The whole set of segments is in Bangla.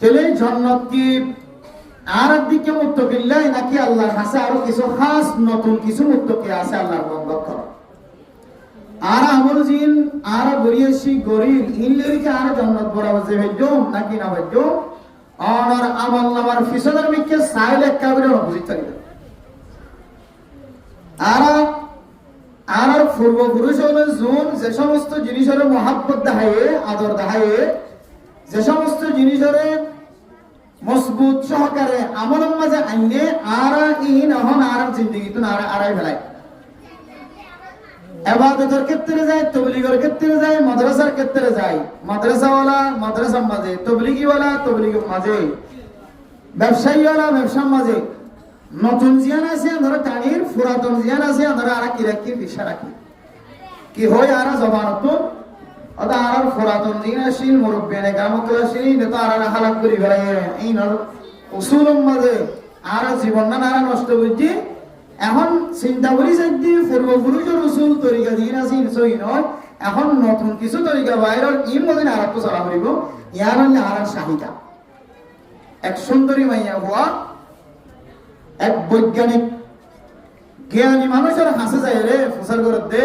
তাহলে জান্নাত কি আর দিকে মুত্তাকিল্লাই নাকি আল্লাহর কাছে আরো কিছু খাস নতুন কিছু মুত্তাকি আছে আল্লাহর বন্ধক আর আমল জিন আর গরিয়েশি গরিল ইনলেরিকে আর জান্নাত বরাবর যে হইজো নাকি না হইজো আর আমল নামার ফিসনের মিকে সাইলে কাবিরের অপোজিট থাকে আর পূর্বপুরুষ হলো জুন যে সমস্ত জিনিসের মহাব্বত দেখায় আদর দেখায় যে সমস্ত জিনিসের মজবুত সহকারে আমলের মাঝে আইনে আর ইন হন আর জিন্দগি তো আড়াই ফেলায় ইবাদতের ক্ষেত্রে যায়, তাবলীগের ক্ষেত্রে যায়, মাদ্রাসার ক্ষেত্রে যায়, মাদ্রাসাওয়ালা মাদ্রাসার মাঝে, তাবলীগীওয়ালা তাবলীগের মাঝে, ব্যবসায়ীওয়ালা ব্যবসার মাঝে, নতুন জিয়ান আছে ধরো টানির, পুরাতন জিয়ান আছে ধরো আর কি রাখি বিষা রাখি কি হয় আর জবানত অদা আর পুরাতন জিয়ান আসিল মুরব্বিয়ানে গ্রামকল আসিল নেতা আর হালাক করি বেড়াই এই নর উসুলম মাঝে আর জীবন না আর নষ্ট বুঝি এখন চিন্তা করি যে পূর্বপুরুষের উসুল তরিকা দিন আছে সই নয় এখন নতুন কিছু তরিকা বাইরের ইম মদিন আর একটু চলা করিব ইয়ার হলে আর চাহিদা এক সুন্দরী মাইয়া হওয়া এক বৈজ্ঞানিক জ্ঞানী মানুষের হাসে যায় রে ফসল করে দে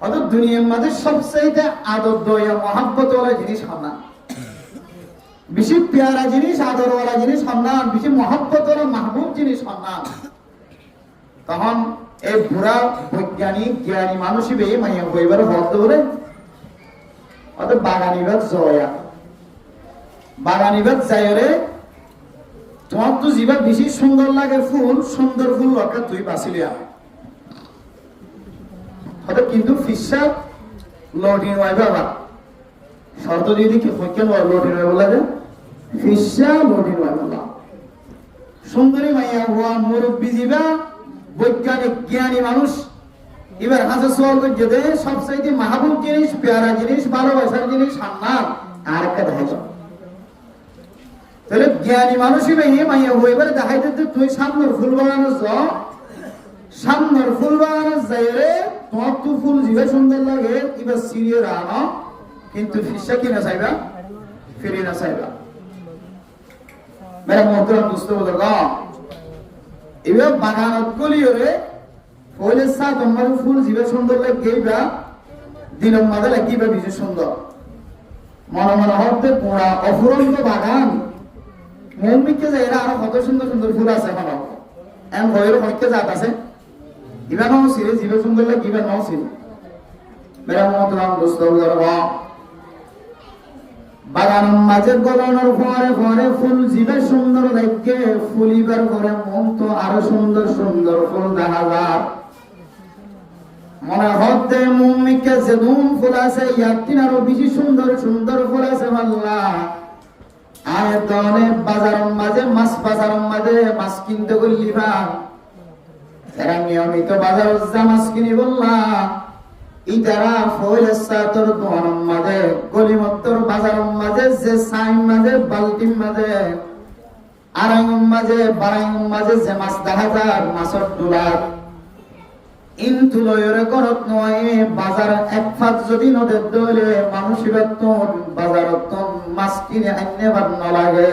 হয়তো দুনিয়ার মাঝে সবচেয়ে আদর দয়া মহাব্বতওয়ালা জিনিস সন্ধান বেশি পেয়ারা জিনিস আদরওয়ালা জিনিস সন্ধান বেশি মহাব্বতওয়ালা মাহবুব জিনিস সন্ধান তখন এই বুড়া বৈজ্ঞানিক জ্ঞানী মানুষই বেয়ে মাইয়া বইবার ভক্ত বলে অত বাগানিবাদ জয়া বাগানিবাদ যায় রে তোমার তো জীবা বেশি সুন্দর লাগে ফুল সুন্দর ফুল লকে তুই বাঁচিলিয়া হয়তো কিন্তু ফিসা লটিন হয় বাবা শর্ত দিয়ে কি হইকেন লটিন হয় বলা যায় ফিসা লটিন হয় বলা সুন্দরী মাইয়া হওয়া মুরব্বী জীবা বৈজ্ঞানিক জ্ঞানী মানুষ এবার হাসে সোয়াল করছে দে সবচাইতে মাহবুব জিনিস পেয়ারা জিনিস ভালোবাসার জিনিস সান্নার আর একটা দেখা যায় তাহলে জ্ঞানী মানুষই মেয়ে মাইয়া হয়ে এবারে দেখাইতে তুই সামনের ফুল বাগানো সামনের ফুল বাগানো যাই রে তোমার তো ফুল জিভে সুন্দর লাগে এবার সিরিয়ে রানো কিন্তু ফিসা কিনা চাইবা ফিরিয়ে না চাইবা মেরা মোহতরম বুঝতে বলো গা এবার বাগানত গলিও রে ফলে সা তোমার ফুল জিভে সুন্দর লাগেইবা দিনের মাঝে লাগিবা বেশি সুন্দর মনে মনে হতে পোড়া অফুরন্ত বাগান মৌমিককে যায় এরা আরো কত সুন্দর সুন্দর ফুল আছে এখন এম ভয়ের অনেককে জাত আছে ইবা নাও সিরে জীবে সুন্দর লাগে ইবা নাও সিরে মেরা মোহতরম দোস্ত বাগান মাঝে গলনের পরে পরে ফুল জীবে সুন্দর লাগে ফুলিবার পরে মন তো আরো সুন্দর সুন্দর ফুল দেখা যায় মনে হতে মৌমিককে যে ধুম ফুল আছে ইয়াতিন আরো বেশি সুন্দর সুন্দর ফুল আছে আল্লাহ আয় তনে বাজারের মাঝে মাছ বাজারের মাঝে মাছ কিনতে গেলি ভাই এরা নিয়মিত বাজারে যা মাছ কিনি বললা ইতারা ফয়েলের সাতর দোকানের মাঝে গলিমত্তর বাজারের মাঝে যে সাইন মাঝে বালতির মাঝে আড়াইঙের মাঝে বাড়াইঙের মাঝে যে মাছ দেখা যায় মাছের ডোলার ইন্তু লয়রে করত নয় বাজার এক ফাঁক যদি নদের দলে মানুষের বাজারত মাছ কিনে আইনে বার নলাগে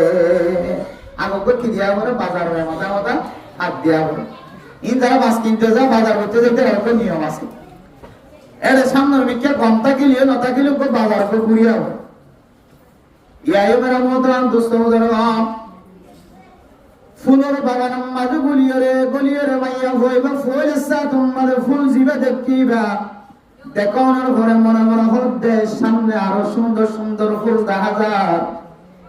আগকে কি দিয়া করে বাজারে মাথা মাথা হাত দিয়া করে ইন যারা মাছ কিনতে যা বাজার করতে যেতে একটা নিয়ম আছে এর সামনের মিকে ঘন্টা কিলিয়ে নটা কিলো বাজার করে ঘুরিয়া হবে ইয়াই মেরা মোহতরাম দোস্ত মোহতরাম ফুলের বাগানের মাঝে গলিয়রে মাইয়া হইবা ফুল ইচ্ছা তোমার ফুল জিবে দেখিবা দেখো ওনার ঘরে মনে মনে হতে সামনে আরো সুন্দর সুন্দর ফুল দেখা যায়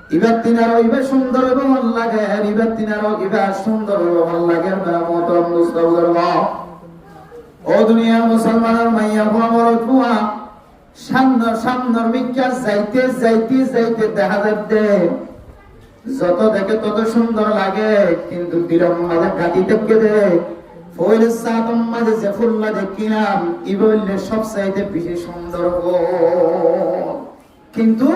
এবার তিনারও এবার সুন্দর এবং ভাল লাগে এবার তিনারও এবার সুন্দর এবং ভাল লাগে মেরা মোহতরম দোস্ত মোহতরাম ও দুনিয়ার মুসলমানের মাইয়া বড় তুয়া সামনের মিকা যাইতে যাইতে যাইতে দেখা যাবে যত দেখে তত সুন্দর লাগে কিন্তু দিলম মাঝে গাদি থেকে দে ফয়েলের সাতম মাঝে যে ফুললা দেখিলাম ই বললে সব চাইতে বেশি সুন্দর কিন্তু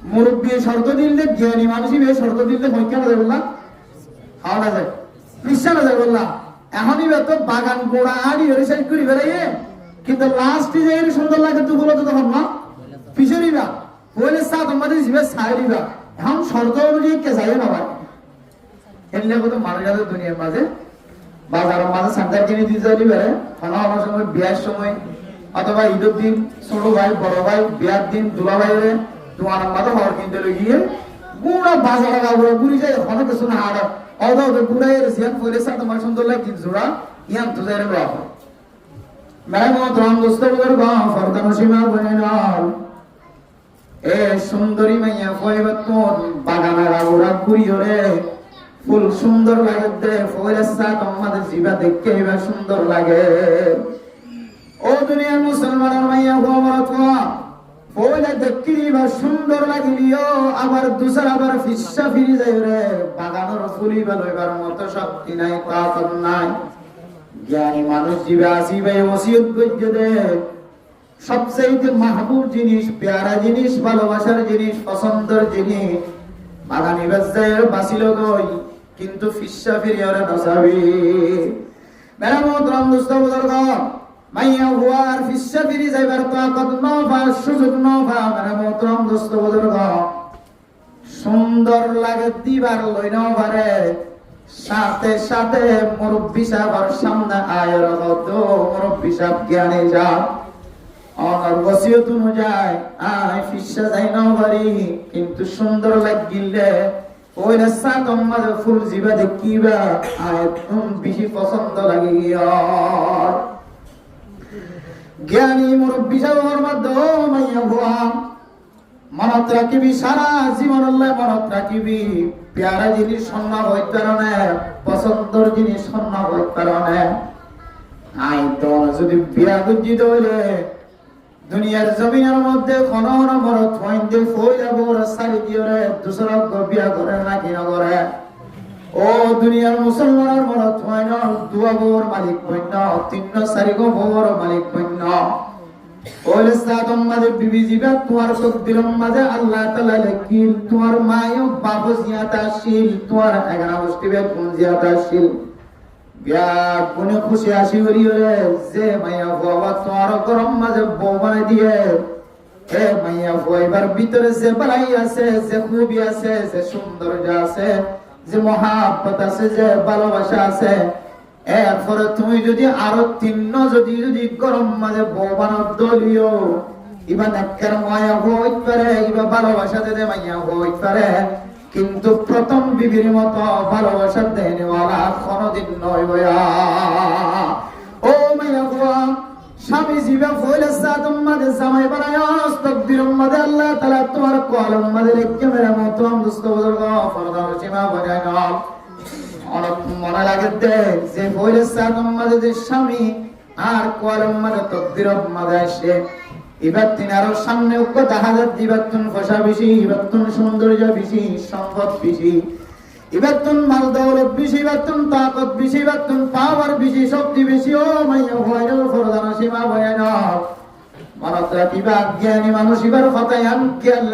মুরব্বী শর্ত দিলে জ্ঞানী মানুষই শর্ত দিলে পরীক্ষা না যায় বললাম খাওয়া না যায় বিশ্বাস না যায় বললাম এখনই তো বাগান গোড়া আড়ি হরে সাইড করি বেড়াইয়ে কিন্তু লাস্টে যে সুন্দর লাগে তো বলো তো তখন না পিছরিবা ফয়েলের সাতম মাঝে জিবে ছাড়িবা এখন শর্ত অনুযায়ী কে যাই না ভাই এমনি কত মানুষ আছে দুনিয়ার মাঝে বাজারের মাঝে সান্তার কিনে দিতে যাবি বেড়ে খানা হওয়ার সময় বিয়ার সময় অথবা ঈদের দিন ছোট ভাই বড় ভাই বিয়ার দিন দুলা ভাইরে তোমার মাঝে হওয়ার কিনতে গিয়ে পুরা বাজারে গাবড়ে ঘুরি যায় অনেক কিছু না হাড় অদ ঘুরাই সিয়ান ফলেসা তোমার সুন্দর লাগে জোড়া ইয়ান তো যাই রা মেরে মত রং দোস্ত বগর গা ফরদানো সীমা বনে নাল এ সুন্দরী মাইয়া কইবা তোর বাগানে গাবড়া ঘুরি ওরে ফুল সুন্দর লাগে দে ফলেসা তোমাদের জিবা দেখতে এবা সুন্দর লাগে ও দুনিয়ার মুসলমানের মাইয়া গোবর তোয়া ওইটা দেখতেই সুন্দর লাগিলিও আবার দুসর আবার ফিসা ফিরি যায় রে বাগানোর ফুলি লইবার মতো শক্তি নাই তাকত নাই জ্ঞানী মানুষ জীবে আসি ভাই ওসিয়ত করছে দে সবচেয়ে মাহবুব জিনিস পেয়ারা জিনিস ভালোবাসার জিনিস পছন্দের জিনিস বাগানি বেজায়ের বাসিল গই কিন্তু ফিসা ফিরি ওরে নসাবি মেরামত রাম দুস্ত বুজুর্গ মাইয়া হুয়ার ফিসা ফিরি যাইবার তাকত নবা সুযোগ নবা মানে মোহতরম দোস্ত বুজুর্গ সুন্দর লাগে দিবার লই নাও পারে সাথে সাথে মুরব্বি সাহেবের সামনে আয়ের হতো মুরব্বি সাহেব জ্ঞানী যা আমার ওসিয়ত অনুযায়ী আয় ফিসা যাই নাও পারি কিন্তু সুন্দর লাগিলে ওই রাস্তা তোমার ফুল জিবা দেখিবা আয় তুমি বেশি পছন্দ লাগিয়া জ্ঞানী মুরব্বী সাহেবের মাধ্যমে হওয়া মনত রাখিবি সারা জীবন মনত রাখিবি পেয়ারা জিনিস স্বর্ণ হইতে কারণে পছন্দর জিনিস স্বর্ণ হইতে কারণে আই তো যদি বিয়া গুজিত হইলে দুনিয়ার জমিনের মধ্যে কোন মরত হইতে ফইলা বড় সারি দিয়ে দুসরা বিয়া করে নাকি না করে ও দুনিয়ার মুসলমানের মরত হয় না দুয়াবর মালিক বন্য তিন সারিগো বর মালিক বন্য ওলে সাদম মাঝে বিবি জিবা তোমার তকদিরম মাঝে আল্লাহ তাআলা লিখিল তোমার মায়ও বাবু জিয়াতা শিল তোমার এগানা বস্তিবে কোন জিয়াতা শিল বিয়া কোন খুশি আসি হরি রে যে মাইয়া বাবা তোমার গরম মাঝে বউ বানাই দিয়ে এ মাইয়া বইবার ভিতরে যে বালাই আছে যে খুবই আছে যে সৌন্দর্য আছে যে মহাব্বত আছে যে ভালোবাসা আছে এরপরে তুমি যদি আরো তিন যদি গরম মাঝে বৌবানোর দলীয় ইবা নাক্কার মায়া হইতে পারে ইবা ভালোবাসা দে মাইয়া হইতে পারে কিন্তু প্রথম বিবির মতো ভালোবাসা দেনেওয়ালা কোনদিন নয় বয়া ও মাইয়া গো স্বামী জীবে ফইলে সাদম মাঝে জামাই বানায় তকদিরম মাঝে আল্লাহ তাআলা তোমার কলম মাঝে লিখে মেরে মতো দোস্ত বুজুর্গ ফরদার সীমা বানায় না অনেক মনে লাগে দে যে ফইলে সাদম মাঝে যে স্বামী আর কলম মাঝে তকদিরম মাঝে আসে এবার তিনি আরো সামনে দেখা যায় দিবাতুন ফসা বেশি ইবাতুন সৌন্দর্য বেশি সম্পদ বেশি ইবাতুন মাল দৌলত বেশি ইবাতুন তাকত বেশি ইবাতুন পাওয়ার বেশি শক্তি বেশি ও মাইয়া ভয় ফরদানা সীমা ভয় না মানব রাখিবা জ্ঞানী মানুষ ইবার কথায় আন খেয়াল